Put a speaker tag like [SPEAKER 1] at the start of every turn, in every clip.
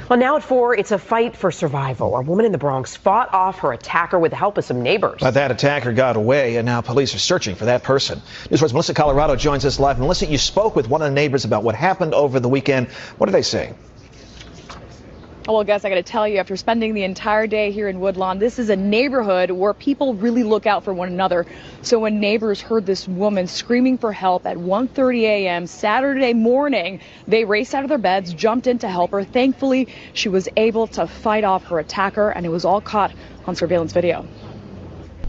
[SPEAKER 1] Well, now at 4, it's a fight for survival. A woman in the Bronx fought off her attacker with the help of some neighbors.
[SPEAKER 2] But that attacker got away, and now police are searching for that person. News 4's Melissa Colorado joins us live. Melissa, you spoke with one of the neighbors about what happened over the weekend. What did they say?
[SPEAKER 3] Well, Gus, I got to tell you, after spending the entire day here in Woodlawn, this is a neighborhood where people really look out for one another. So when neighbors heard this woman screaming for help at 1:30 a.m. Saturday morning, they raced out of their beds, jumped in to help her. Thankfully, she was able to fight off her attacker, and it was all caught on surveillance video.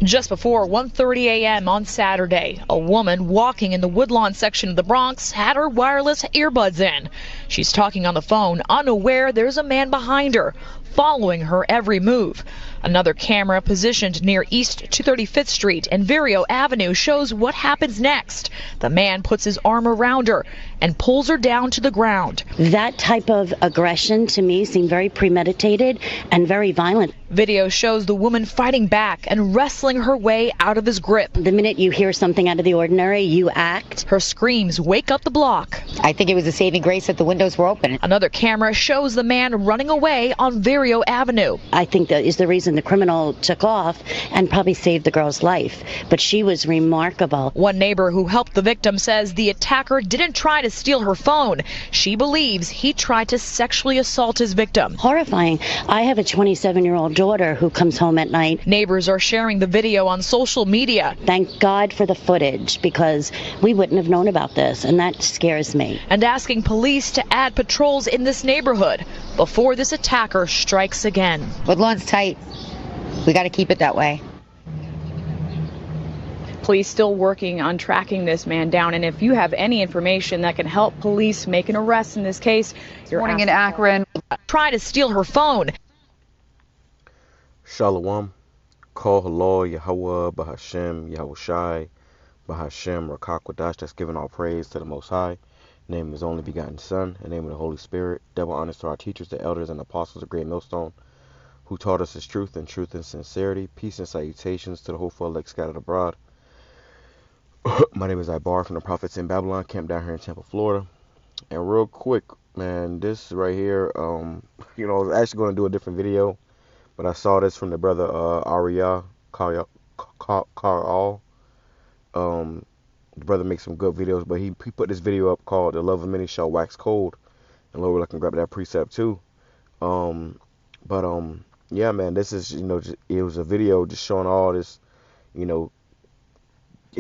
[SPEAKER 3] Just before 1:30 a.m. on Saturday, a woman walking in the Woodlawn section of the Bronx had her wireless earbuds in. She's talking on the phone, unaware there's a man behind her, following her every move. Another camera positioned near East 235th Street and Vireo Avenue shows what happens next. The man puts his arm around her and pulls her down to the ground.
[SPEAKER 4] That type of aggression to me seemed very premeditated and very violent.
[SPEAKER 3] Video shows the woman fighting back and wrestling her way out of his grip.
[SPEAKER 4] The minute you hear something out of the ordinary, you act.
[SPEAKER 3] Her screams wake up the block.
[SPEAKER 5] I think it was a saving grace that the windows were open.
[SPEAKER 3] Another camera shows the man running away on Vireo Avenue.
[SPEAKER 4] I think that is the reason the criminal took off and probably saved the girl's life. But she was remarkable.
[SPEAKER 3] One neighbor who helped the victim says the attacker didn't try to steal her phone. She believes he tried to sexually assault his victim.
[SPEAKER 4] Horrifying. I have a 27-year-old daughter who comes home at night.
[SPEAKER 3] Neighbors are sharing the video on social media.
[SPEAKER 4] Thank God for the footage, because we wouldn't have known about this, and that scares me.
[SPEAKER 3] And asking police to add patrols in this neighborhood before this attacker strikes again.
[SPEAKER 5] Woodlawn's tight. We got to keep it that way.
[SPEAKER 3] Police still working on tracking this man down, and if you have any information that can help police make an arrest in this case, you're
[SPEAKER 6] morning in Akron.
[SPEAKER 3] Try to steal her phone.
[SPEAKER 7] Shalom, Call HALAL, YAHAWAH, BAHASHAM, YAHAWASHI, BAHASHAM, RAWCHAA, QADASH. That's giving all praise to the Most High. Name of His only begotten Son, in the name of the Holy Spirit. Double honors to our teachers, the elders, and apostles of Great Millstone, who taught us His truth and sincerity. Peace and salutations to the whole elect scattered abroad. My name is Ibar from the Prophets in Babylon, camped down here in Tampa, Florida. And real quick, man, this right here, I was actually going to do a different video, but I saw this from the brother Careless. The brother makes some good videos, but he put this video up called "The Love of Many Shall Wax Cold," and Lord, I can grab that precept too. Yeah, man, this is it was a video just showing all this,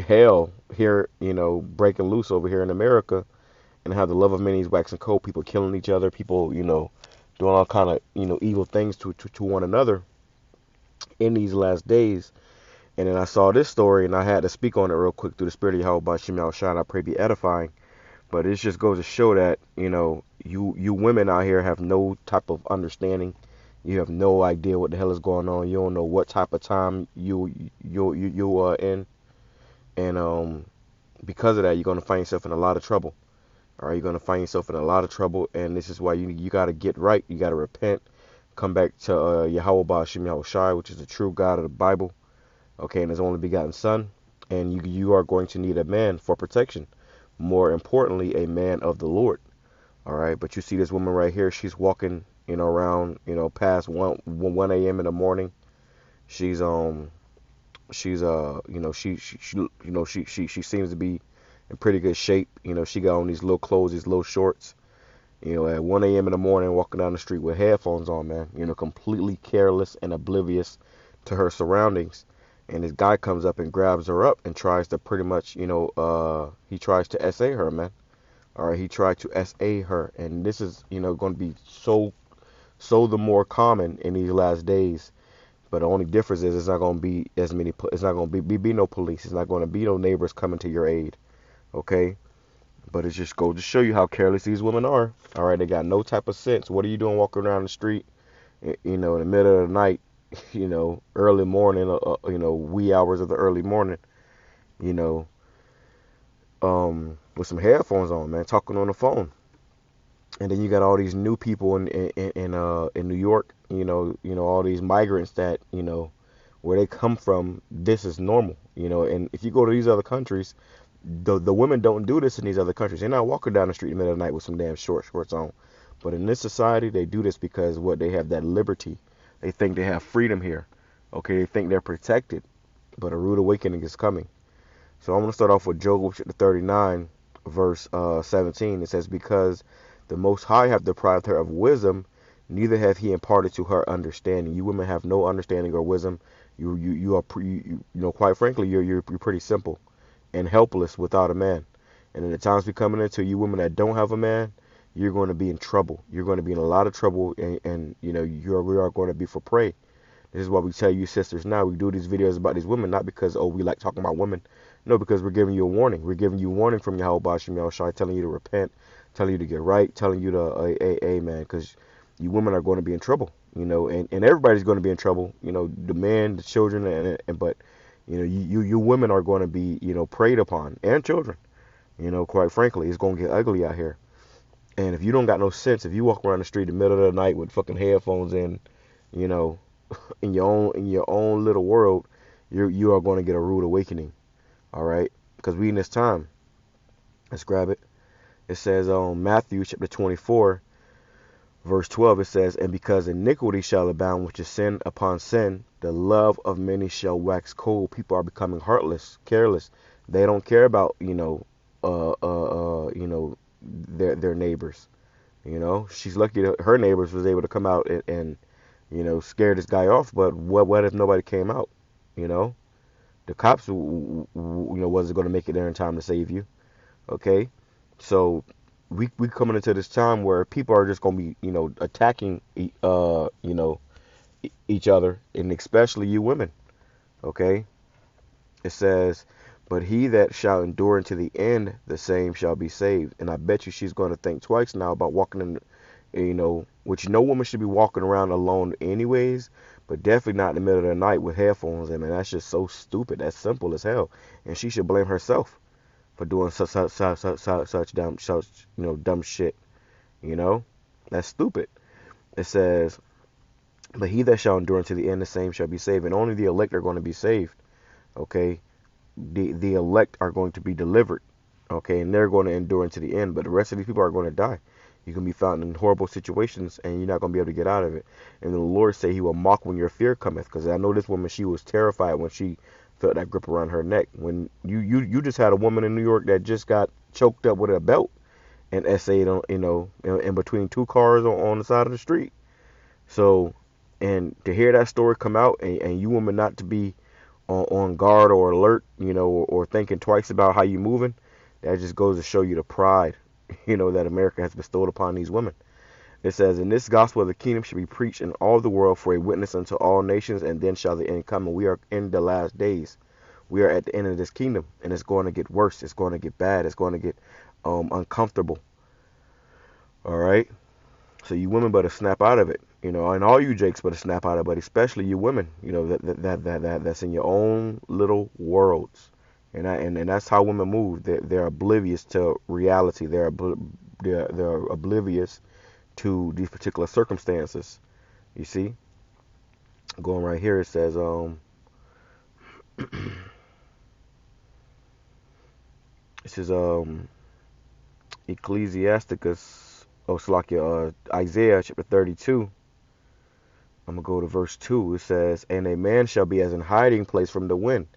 [SPEAKER 7] hell here, breaking loose over here in America, and how the love of many is waxing cold. People killing each other, people, doing all kind of, evil things to one another in these last days. And then I saw this story, and I had to speak on it real quick through the Spirit of YAHAWAH, and I pray be edifying. But it just goes to show that, you women out here have no type of understanding. You have no idea what the hell is going on. You don't know what type of time you are in. And because of that, you're going to find yourself in a lot of trouble. All right, you're going to find yourself in a lot of trouble, and this is why you got to get right. You got to repent. Come back to YAHAWASHI, which is the true God of the Bible. Okay, and His only begotten Son. And you are going to need a man for protection. More importantly, a man of the Lord. All right, but you see this woman right here. She's walking, around, past 1 a.m. in the morning. She seems to be in pretty good shape. She got on these little clothes, these little shorts. At 1 a.m. in the morning, walking down the street with headphones on, man. Completely careless and oblivious to her surroundings. And this guy comes up and grabs her up and tries to pretty much, he tries to SA her, man. All right, he tried to SA her, and this is, going to be so the more common in these last days. But the only difference is it's not going to be as many. It's not going to be no police. It's not going to be no neighbors coming to your aid. Okay, but it just goes to show you how careless these women are. All right, they got no type of sense. What are you doing walking around the street, in the middle of the night, early morning, wee hours of the early morning, with some headphones on, man, talking on the phone. And then you got all these new people in New York, all these migrants that, where they come from, this is normal, and if you go to these other countries, the women don't do this in these other countries. They're not walking down the street in the middle of the night with some damn shorts on. But in this society, they do this because what they have that liberty. They think they have freedom here. Okay, they think they're protected. But a rude awakening is coming. So I'm going to start off with Job chapter 39, verse 17. It says, because the Most High have deprived her of wisdom, neither hath he imparted to her understanding. You women have no understanding or wisdom. You are quite frankly, you're pretty simple and helpless without a man. And in the times we coming into, you women that don't have a man, you're going to be in trouble. You're going to be in a lot of trouble, and we are going to be for prey. This is why we tell you sisters now, we do these videos about these women, not because, oh, we like talking about women. No, because we're giving you a warning. We're giving you a warning from Yahweh BAHASHAM, YAHAWASHI, telling you to repent, telling you to get right, telling you to, amen, because you women are going to be in trouble, and everybody's going to be in trouble, the men, the children, but, you women are going to be, preyed upon, and children, quite frankly, it's going to get ugly out here. And if you don't got no sense, if you walk around the street in the middle of the night with fucking headphones in, in your own little world, you are going to get a rude awakening. All right, because we in this time. Let's grab it. It says Matthew chapter 24, verse 12. It says, and because iniquity shall abound, which is sin upon sin, the love of many shall wax cold. People are becoming heartless, careless. They don't care about their neighbors. She's lucky that her neighbors was able to come out and scare this guy off. But what if nobody came out? The cops, wasn't going to make it there in time to save you. Okay, so we coming into this time where people are just going to be attacking each other, and especially you women. Okay, it says, but he that shall endure unto the end, the same shall be saved. And I bet you she's going to think twice now about walking in, which no woman should be walking around alone anyways, but definitely not in the middle of the night with headphones in. Man, that's just so stupid. That's simple as hell. And she should blame herself for doing such dumb shit. That's stupid. It says, but he that shall endure unto the end, the same shall be saved. And only the elect are going to be saved. Okay, the elect are going to be delivered. Okay, and they're going to endure unto the end. But the rest of these people are going to die. You can be found in horrible situations, and you're not going to be able to get out of it. And the Lord say he will mock when your fear cometh. Because I know this woman, she was terrified when she felt that grip around her neck. When you just had a woman in New York that just got choked up with a belt and essayed on, in between two cars on the side of the street. So, and to hear that story come out, and you women not to be on guard or alert, or thinking twice about how you moving, that just goes to show you the pride that America has bestowed upon these women. It says, and this gospel of the kingdom should be preached in all the world for a witness unto all nations, and then shall the end come. And we are in the last days. We are at the end of this kingdom, and it's going to get worse. It's going to get bad. It's going to get uncomfortable. All right. So you women better snap out of it, and all you jakes better snap out of it, but especially you women, that's in your own little worlds. And that's how women move. They're oblivious to reality. They're oblivious to these particular circumstances. You see, going right here, it says this is Ecclesiasticus, Isaiah chapter 32. I'm gonna go to verse 2. It says, and a man shall be as an hiding place from the wind,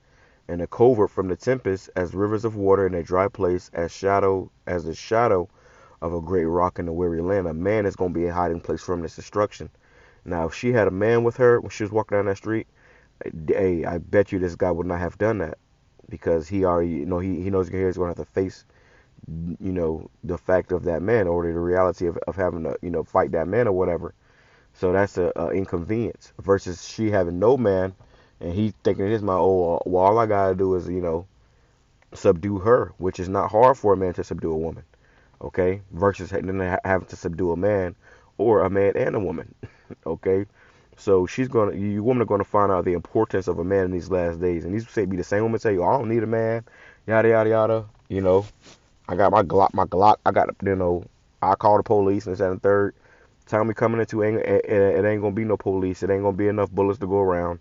[SPEAKER 7] and a covert from the tempest, as rivers of water in a dry place, as the shadow of a great rock in a weary land. A man is going to be a hiding place from this destruction. Now, if she had a man with her when she was walking down that street, hey, I bet you this guy would not have done that, because he already, he knows he's going to have to face, the fact of that man, or the reality of having to, fight that man or whatever. So that's a inconvenience, versus she having no man, and he thinking it is my well, all I gotta do is, subdue her, which is not hard for a man to subdue a woman. Okay, versus having to subdue a man, or a man and a woman. Okay, so you women are gonna find out the importance of a man in these last days. And these be the same women say, oh, I don't need a man, yada yada yada. I got my Glock. I got, I call the police and this, that, and third. Time we coming into, it ain't gonna be no police. It ain't gonna be enough bullets to go around,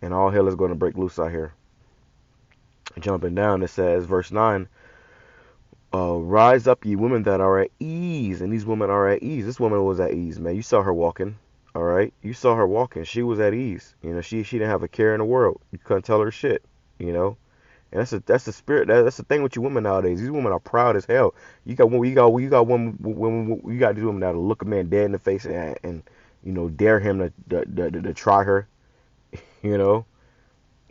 [SPEAKER 7] and all hell is gonna break loose out here. Jumping down, it says, verse 9. Rise up, ye women that are at ease. And these women are at ease. This woman was at ease, man. You saw her walking. All right. You saw her walking. She was at ease. You know, she didn't have a care in the world. You couldn't tell her shit. You know. And that's the spirit. That's the thing with you women nowadays. These women are proud as hell. You got these women that'll look a man dead in the face and you know, dare him to try her. You know.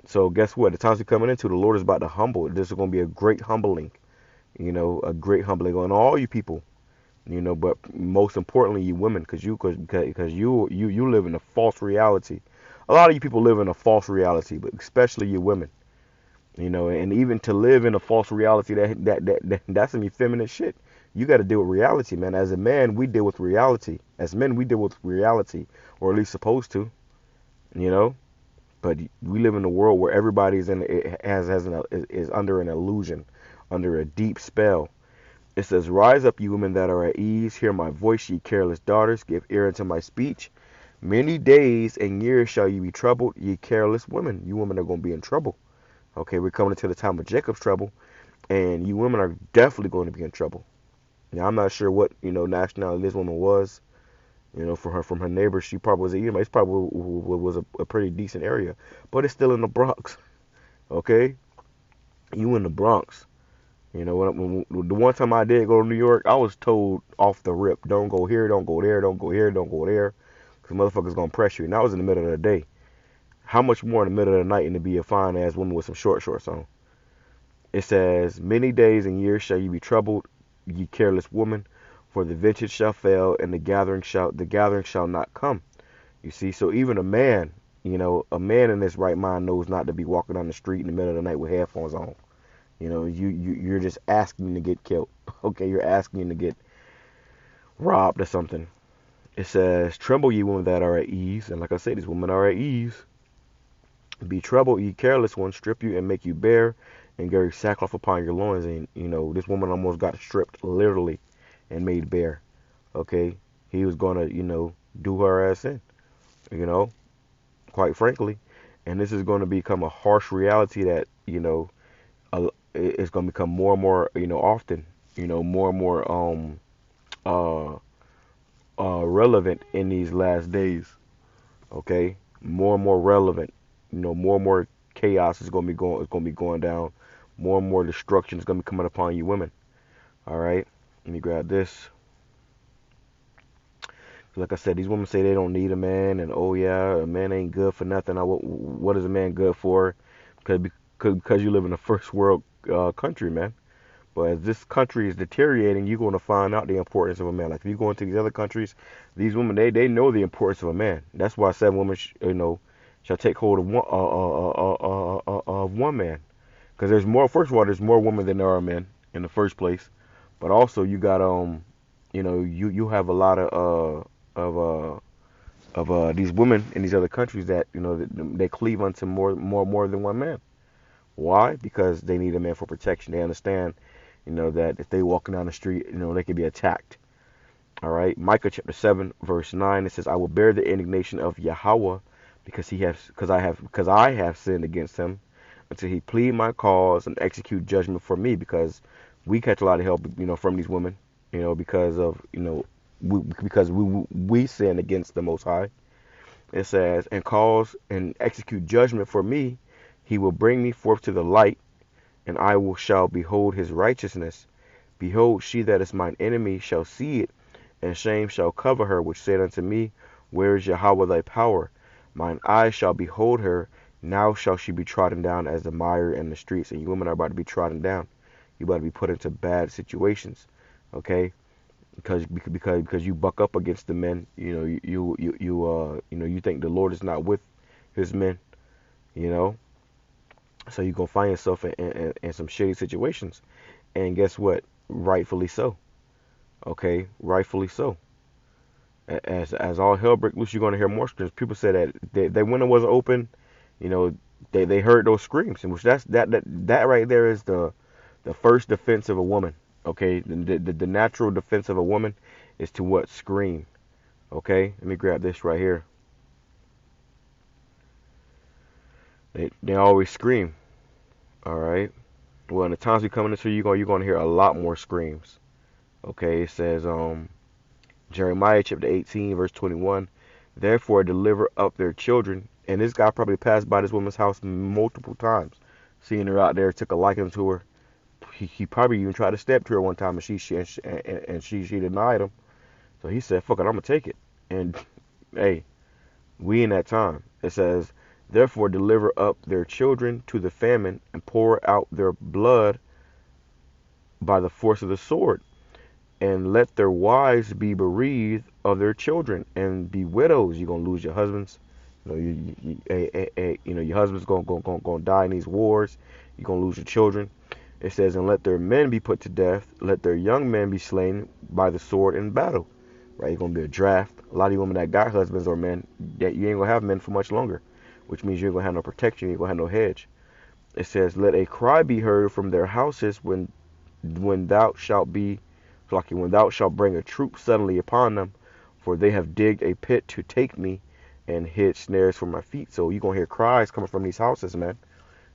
[SPEAKER 7] So guess what? The times we're coming into, the Lord is about to humble. This is going to be a great humbling. You know, a great humbling on all you people. You know, but most importantly, you women, because you live in a false reality. A lot of you people live in a false reality, but especially you women. You know, and even to live in a false reality, that's some effeminate shit. You got to deal with reality, man. As a man, we deal with reality. As men, we deal with reality, or at least supposed to. You know, but we live in a world where everybody is is under an illusion, under a deep spell. It says, "Rise up, you women that are at ease. Hear my voice, ye careless daughters. Give ear unto my speech. Many days and years shall you be troubled, ye careless women." You women are going to be in trouble. Okay, we're coming into the time of Jacob's trouble, and you women are definitely going to be in trouble. Now, I'm not sure what, you know, nationality this woman was. You know, from her neighbor, she probably was, you know, it's probably was a pretty decent area, but it's still in the Bronx. Okay, you in the Bronx. You know, when the one time I did go to New York, I was told off the rip, don't go here, don't go there, don't go here, don't go there, because motherfuckers gonna press you. And that was in the middle of the day. How much more in the middle of the night and to be a fine ass woman with some shorts on? It says, "Many days and years shall you be troubled, ye careless woman, for the vintage shall fail, and the gathering shall not come." You see, so even a man, you know, a man in his right mind knows not to be walking down the street in the middle of the night with headphones on. You know, you're just asking to get killed. Okay, you're asking to get robbed or something. It says, "Tremble, ye women that are at ease." And like I said, these women are at ease. "Be troubled, ye careless ones, strip you and make you bare, and carry sackcloth upon your loins." And, you know, this woman almost got stripped, literally, and made bare. Okay? He was going to, you know, do her ass in, you know, quite frankly. And this is going to become a harsh reality that, you know, it's going to become more and more, you know, often, you know, more and more relevant in these last days. Okay? More and more relevant. You know, more and more chaos is going to be going down. More and more destruction is going to be coming upon you women. All right? Let me grab this. Like I said, these women say they don't need a man, and oh yeah, a man ain't good for nothing. What is a man good for? Because you live in a first world country, man. But as this country is deteriorating, you're going to find out the importance of a man. Like if you go into these other countries, these women they know the importance of a man. That's why 7 women, you know, shall take hold of one man. Because there's more. First of all, there's more women than there are men in the first place. But also you got you know, you have a lot of these women in these other countries that, you know, they cleave unto more than one man. Why? Because they need a man for protection. They understand, you know, that if they walking down the street, you know, they could be attacked. All right. Micah chapter 7 verse 9. It says, "I will bear the indignation of YAHAWAH because I have sinned against him, until he plead my cause and execute judgment for me." Because we catch a lot of help, you know, from these women, you know, because of, you know, because we sin against the Most High. It says, "And cause and execute judgment for me. He will bring me forth to the light, and shall behold his righteousness. Behold, she that is mine enemy shall see it, and shame shall cover her, which said unto me, Where is Yahweh thy power? Mine eyes shall behold her. Now shall she be trodden down as the mire in the streets." And you women are about to be trodden down. You about to be put into bad situations. Okay? Because you buck up against the men. You know, you know, you think the Lord is not with his men. You know? So you're going to find yourself in some shitty situations. And guess what? Rightfully so. Okay? Rightfully so. As all hell breaks loose, you're going to hear more screams. People say that their window wasn't open. You know, they heard those screams. And which that right there is the first defense of a woman. Okay? The natural defense of a woman is to what? Scream. Okay? Let me grab this right here. They always scream. All right. Well, in the times we coming into, you're going to hear a lot more screams. Okay, it says, Jeremiah chapter 18, verse 21, therefore deliver up their children. And this guy probably passed by this woman's house multiple times, seeing her out there, took a liking to her. He probably even tried to step to her one time, and she denied him. So he said, fuck it, I'm going to take it. And, hey, we in that time. It says, therefore deliver up their children to the famine and pour out their blood by the force of the sword. And let their wives be bereaved of their children and be widows. You're going to lose your husbands. Your husband's going to die in these wars. You're going to lose your children. It says, and let their men be put to death. Let their young men be slain by the sword in battle. Right? It's going to be a draft. A lot of you women that got husbands or men, that you ain't going to have men for much longer, which means you ain't going to have no protection. You ain't going to have no hedge. It says, let a cry be heard from their houses when thou shalt bring a troop suddenly upon them, for they have digged a pit to take me and hid snares for my feet. So you're going to hear cries coming from these houses, man.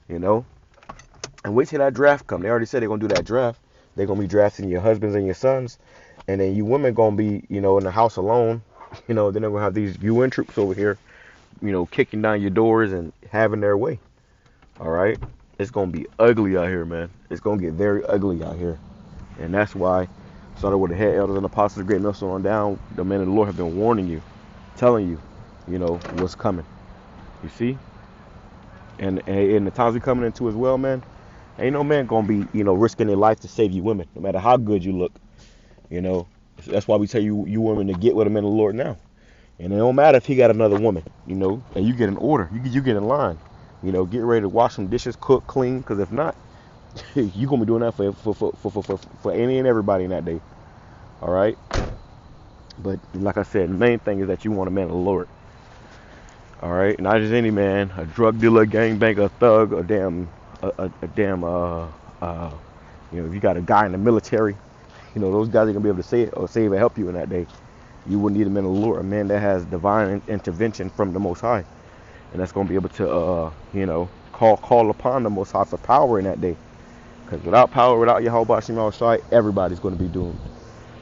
[SPEAKER 7] You know? And wait till that draft come. They already said they're going to do that draft. They're going to be drafting your husbands and your sons. And then you women going to be, in the house alone. Then they're going to have these UN troops over here, kicking down your doors and having their way. All right? It's going to be ugly out here, man. It's going to get very ugly out here. And that's why, started with the head elders and apostles of Great Millstone on down, the men of the Lord have been warning you, telling you, what's coming. You see? And in the times we're coming into as well, man, ain't no man going to be, risking their life to save you women, no matter how good you look. That's why we tell you women to get with the men of the Lord now. And it don't matter if he got another woman, and you get an order, you get in line. Get ready to wash some dishes, cook, clean, because if not, you're going to be doing that for any and everybody in that day. All right? But like I said, the main thing is that you want a man of the Lord. All right? Not just any man, a drug dealer, gangbanger, a thug, if you got a guy in the military, those guys are going to be able to save and help you in that day. You wouldn't need a man of the Lord, a man that has divine intervention from the Most High. And that's going to be able to, call upon the Most High for power in that day. Because without power, without YAHAWASHI, everybody's going to be doomed.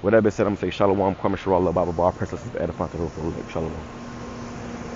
[SPEAKER 7] With that being said, I'm going to say Shalom, Kwame Shalom, Baba Bar, Princess of Edifant, Shalom.